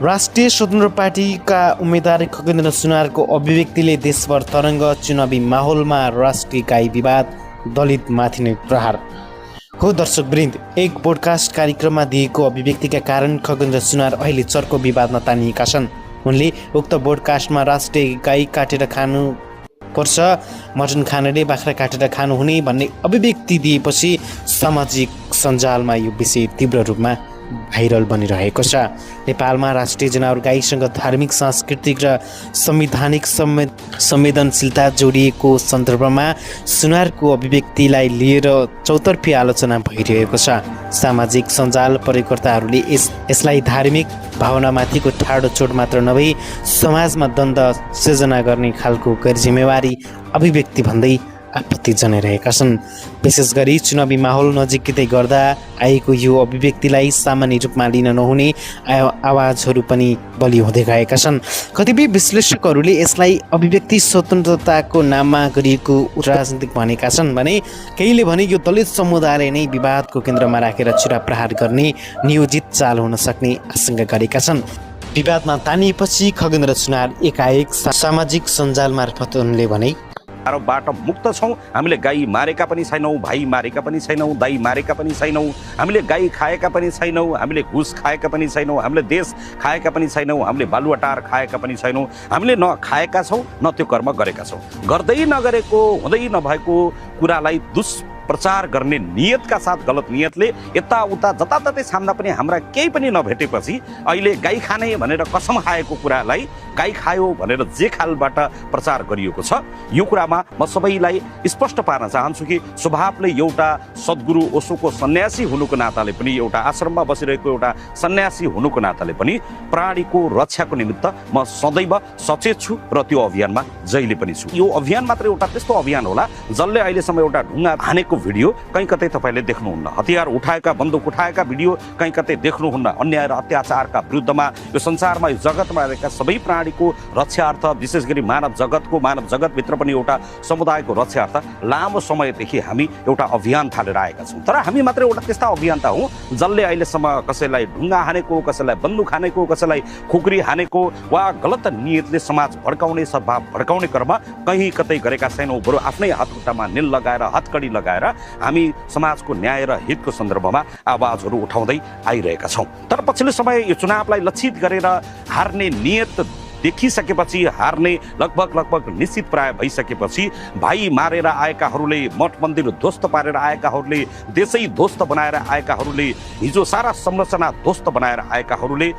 राष्ट्रिय स्वतन्त्र पार्टीका उम्मेद्वार खगेन्द्र सुनारको अभिव्यक्तिले देशभर तरङ्ग, चुनावी माहौलमा राष्ट्रिय विवाद, दलितमाथि नै प्रहार। हो दर्शकवृन्द, एक पोडकास्ट कार्यक्रममा दिएको अभिव्यक्तिका कारण खगेन्द्र सुनार अहिले चर्को विवादमा तानिएका छन्। उनले उक्त पोडकास्टमा राष्ट्रिय गाई काटेर खानु पर्छ, मटन खानाले बाख्रा काटेर खानुहुने भन्ने अभिव्यक्ति दिएपछि सामाजिक सञ्जालमा यो विषय तीव्र रूपमा भाइरल बनिरहेको छ। नेपालमा राष्ट्रिय जनावर गाईसँग धार्मिक, सांस्कृतिक र संवैधानिक संवेदनशीलता जोडिएको सन्दर्भमा सुनारको अभिव्यक्तिलाई लिएर चौतर्फी आलोचना भइरहेको छ। सामाजिक सञ्जाल प्रयोगकर्ताहरूले यसलाई धार्मिक भावनामाथिको ठाडो चोट मात्र नभई समाजमा द्वन्द्व सिर्जना गर्ने खालको गैरजिम्मेवारी अभिव्यक्ति भन्दै आपत्ति जनाइरहेका छन्। विशेष गरी चुनावी माहौल नजिकै गर्दा आएको यो अभिव्यक्तिलाई सामान्य रूपमा लिन नहुने आवाजहरू पनि बलियो हुँदै गएका छन्। कतिपय विश्लेषकहरूले यसलाई अभिव्यक्ति स्वतन्त्रताको नाममा गरिएको राजनीतिक भनेका छन् भने केहीले भने यो दलित समुदायले नै विवादको केन्द्रमा राखेर छुरा प्रहार गर्ने नियोजित चाल हुन सक्ने आशंका गरेका छन्। विवादमा तानिएपछि खगेन्द्र सुनार एकाएक सामाजिक सञ्जाल मार्फत उनले भने, आरोपबाट मुक्त छौँ। हामीले गाई मारेका पनि छैनौँ, भाइ मारेका पनि छैनौँ, दाइ मारेका पनि छैनौँ, हामीले गाई खाएका पनि छैनौँ, हामीले घुस खाएका पनि छैनौँ, हामीले देश खाएका पनि छैनौँ, हामीले बालुवाटार खाएका पनि छैनौँ, हामीले न खाएका छौँ न त्यो कर्म गरेका छौँ। गर्दै नगरेको, हुँदै नभएको कुरालाई दुष्प्रचार गर्ने नियतका साथ, गलत नियतले यताउता जताततै छाम्दा पनि हाम्रा केही पनि नभेटेपछि अहिले गाई खाने भनेर कसम खाएको कुरालाई गाई खायो भनेर जे खालबाट प्रचार गरिएको छ, यो कुरामा म सबैलाई स्पष्ट पार्न चाहन्छु कि स्वभावले एउटा सद्गुरु ओशोको सन्यासी हुनुको नाताले पनि, एउटा आश्रममा बसिरहेको एउटा सन्यासी हुनुको नाताले पनि प्राणीको रक्षाको निमित्त म सदैव सचेत छु र त्यो अभियानमा जहिले पनि छु। यो अभियान मात्र एउटा त्यस्तो अभियान होला जसले अहिलेसम्म एउटा ढुङ्गा हानेको भिडियो कहीँ कतै तपाईँले देख्नुहुन्न, हतियार उठाएका, बन्दुक उठाएका भिडियो कहीँ कतै देख्नुहुन्न, अन्याय र अत्याचारका विरुद्धमा यो संसारमा, यो जगतमा रहेका सबै प्राणीको रक्षार्थ, विशेष गरी मानव जगतभित्र पनि एउटा समुदायको रक्षार्थ लामो समयदेखि हामी एउटा अभियान थालेर आएका छौँ। तर हामी मात्र एउटा त्यस्ता अभियन्ता हौँ जसले अहिलेसम्म कसैलाई ढुङ्गा हानेको, कसैलाई बन्दुक हानेको, कसैलाई खुकुरी हानेको वा गलत नियतले समाज भड्काउने, सद्भाव भड्काउने कर्म कहीँ कतै गरेका छैनौँ। बरु आफ्नै हातखुट्टामा निल लगाएर, हतकडी लगाएर हामी समाजको न्याय र हितको सन्दर्भमा आवाजहरू उठाउँदै आइरहेका छौँ। तर पछिल्लो समय यो चुनावलाई लक्षित गरेर हार्ने नियत देखिसकेपछि, हार्ने लगभग निश्चित प्राय भइसकेपछि भाइ मारेर आएकाहरूले, मठ मन्दिर ध्वस्त पारेर आएकाहरूले, देशै ध्वस्त बनाएर आएकाहरूले, हिजो सारा संरचना ध्वस्त बनाएर आएकाहरूले